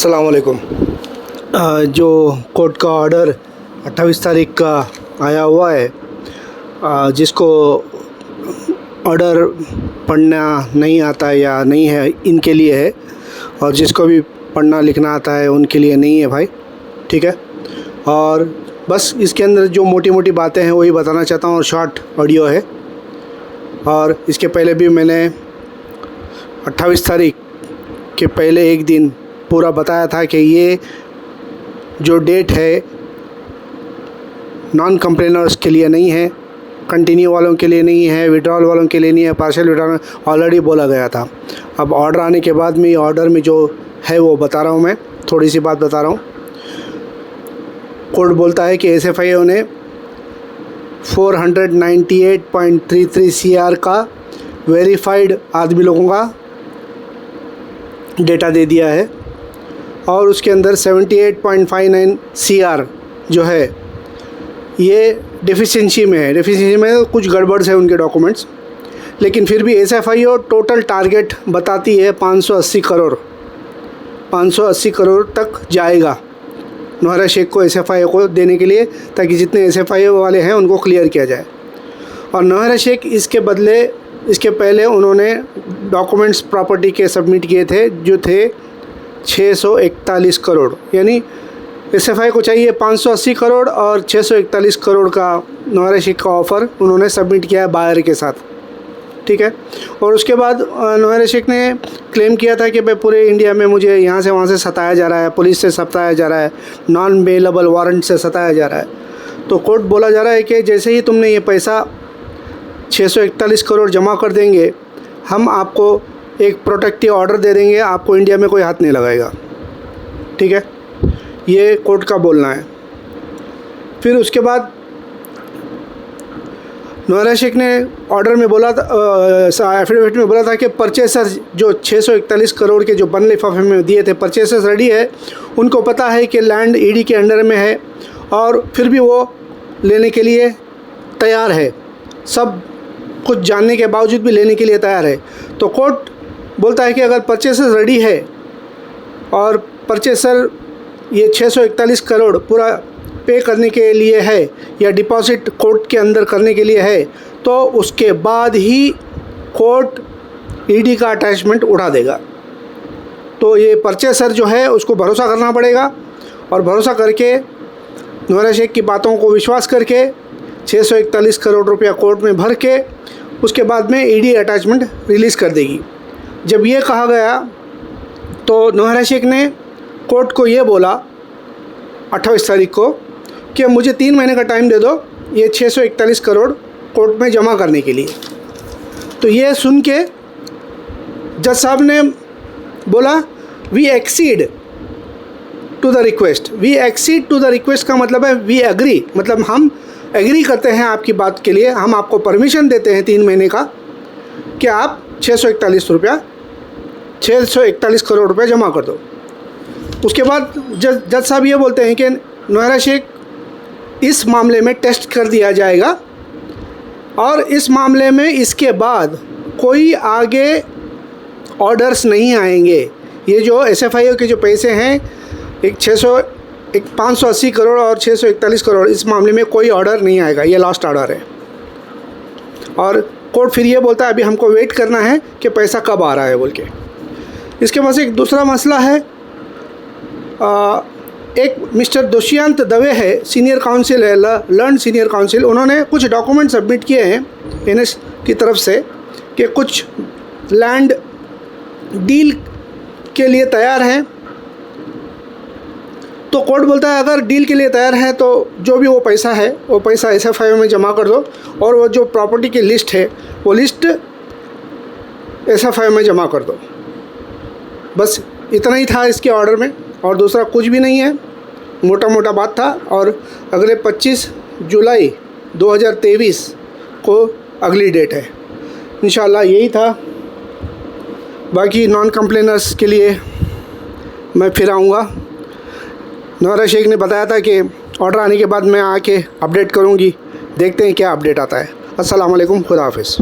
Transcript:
अस्सलाम वालेकुम। जो कोर्ट का ऑर्डर 28 तारीख का आया हुआ है, जिसको ऑर्डर पढ़ना नहीं आता है या नहीं है, इनके लिए है, और जिसको भी पढ़ना लिखना आता है उनके लिए नहीं है भाई, ठीक है। और बस इसके अंदर जो मोटी मोटी बातें हैं वही बताना चाहता हूँ, और शॉर्ट ऑडियो है। और इसके पहले भी मैंने 28 तारीख के पहले एक दिन पूरा बताया था कि ये जो डेट है नॉन कंप्लेनर्स के लिए नहीं है, कंटिन्यू वालों के लिए नहीं है, विड्रॉल वालों के लिए नहीं है, पार्शियल विड्रॉल ऑलरेडी बोला गया था। अब ऑर्डर आने के बाद में ऑर्डर में जो है वो बता रहा हूँ, मैं थोड़ी सी बात बता रहा हूँ। कोर्ट बोलता है कि SFIO ने 498.33 CR का वेरीफाइड आदमी लोगों का डेटा दे दिया है, और उसके अंदर 78.59 CR जो है ये डेफिशिएंसी में है। डेफिशिएंसी में कुछ गड़बड़ है उनके डॉक्यूमेंट्स, लेकिन फिर भी SFIO टोटल टारगेट बताती है 580 करोड़ तक जाएगा नौहरा शेख को, SFIO को देने के लिए, ताकि जितने SFIO वाले हैं उनको क्लियर किया जाए। और नौहरा शेख इसके बदले, इसके पहले उन्होंने डॉक्यूमेंट्स प्रॉपर्टी के सबमिट किए थे जो थे 641 करोड़, यानी SFIO को चाहिए 580 करोड़ और 641 करोड़ का नौहरा शेख का ऑफ़र उन्होंने सबमिट किया है बायर के साथ, ठीक है। और उसके बाद नौहरा शेख ने क्लेम किया था कि भाई पूरे इंडिया में मुझे यहाँ से वहाँ से सताया जा रहा है, पुलिस से सताया जा रहा है, नॉन बेलेबल वारंट से सताया जा रहा है। तो कोर्ट बोला जा रहा है कि जैसे ही तुमने ये पैसा 641 करोड़ जमा कर देंगे, हम आपको एक प्रोटेक्टिव ऑर्डर दे देंगे, आपको इंडिया में कोई हाथ नहीं लगाएगा, ठीक है। ये कोर्ट का बोलना है। फिर उसके बाद नौहरा शेख ने ऑर्डर में बोला था, एफिडेविट में बोला था कि परचेसर जो 641 करोड़ के जो बन लिफाफे में दिए थे, परचेसर्स रेडी है, उनको पता है कि लैंड ED के अंडर में है, और फिर भी वो लेने के लिए तैयार है, सब कुछ जानने के बावजूद भी लेने के लिए तैयार है। तो कोर्ट बोलता है कि अगर परचेसर रेडी है और परचेसर ये 641 करोड़ पूरा पे करने के लिए है या डिपॉजिट कोर्ट के अंदर करने के लिए है, तो उसके बाद ही कोर्ट ED का अटैचमेंट उठा देगा। तो ये परचेसर जो है उसको भरोसा करना पड़ेगा, और भरोसा करके नौहरा शेख की बातों को विश्वास करके 641 करोड़ रुपया कोर्ट में भर के उसके बाद में ED अटैचमेंट रिलीज़ कर देगी। जब ये कहा गया तो नौहरा शेख ने कोर्ट को ये बोला 28 तारीख को कि मुझे 3 महीने का टाइम दे दो ये 641 करोड़ कोर्ट में जमा करने के लिए। तो ये सुन के जज साहब ने बोला we accede to the request. We accede to the request का मतलब है वी एग्री, मतलब हम एग्री करते हैं आपकी बात के लिए, हम आपको परमिशन देते हैं 3 महीने का कि आप 641 करोड़ रुपये जमा कर दो। उसके बाद जज साहब ये बोलते हैं कि नौहरा शेख इस मामले में टेस्ट कर दिया जाएगा, और इस मामले में इसके बाद कोई आगे ऑर्डर्स नहीं आएंगे। ये जो SFIO के जो पैसे हैं, एक 580 करोड़ और 641 करोड़, इस मामले में कोई ऑर्डर नहीं आएगा, ये लास्ट ऑर्डर है। और कोर्ट फिर ये बोलता है अभी हमको वेट करना है कि पैसा कब आ रहा है बोल के। इसके पास एक दूसरा मसला है, एक मिस्टर दुष्यंत दवे है, सीनियर काउंसिल है, लर्न सीनियर काउंसिल, उन्होंने कुछ डॉक्यूमेंट सबमिट किए हैं NS की तरफ से कि कुछ लैंड डील के लिए तैयार हैं। तो कोर्ट बोलता है अगर डील के लिए तैयार है तो जो भी वो पैसा है वो पैसा SFIO में जमा कर दो, और वो जो प्रॉपर्टी की लिस्ट है वो लिस्ट SFIO में जमा कर दो। बस इतना ही था इसके ऑर्डर में, और दूसरा कुछ भी नहीं है, मोटा मोटा बात था। और अगले 25 जुलाई 2023 को अगली डेट है, इंशाल्लाह यही था। बाकी नॉन कंप्लेनर्स के लिए मैं फिर आऊँगा। नौहरा शेख ने बताया था कि ऑर्डर आने के बाद मैं आके अपडेट करूँगी, देखते हैं क्या अपडेट आता है। अस्सलाम वालेकुम, खुदा हाफिज़।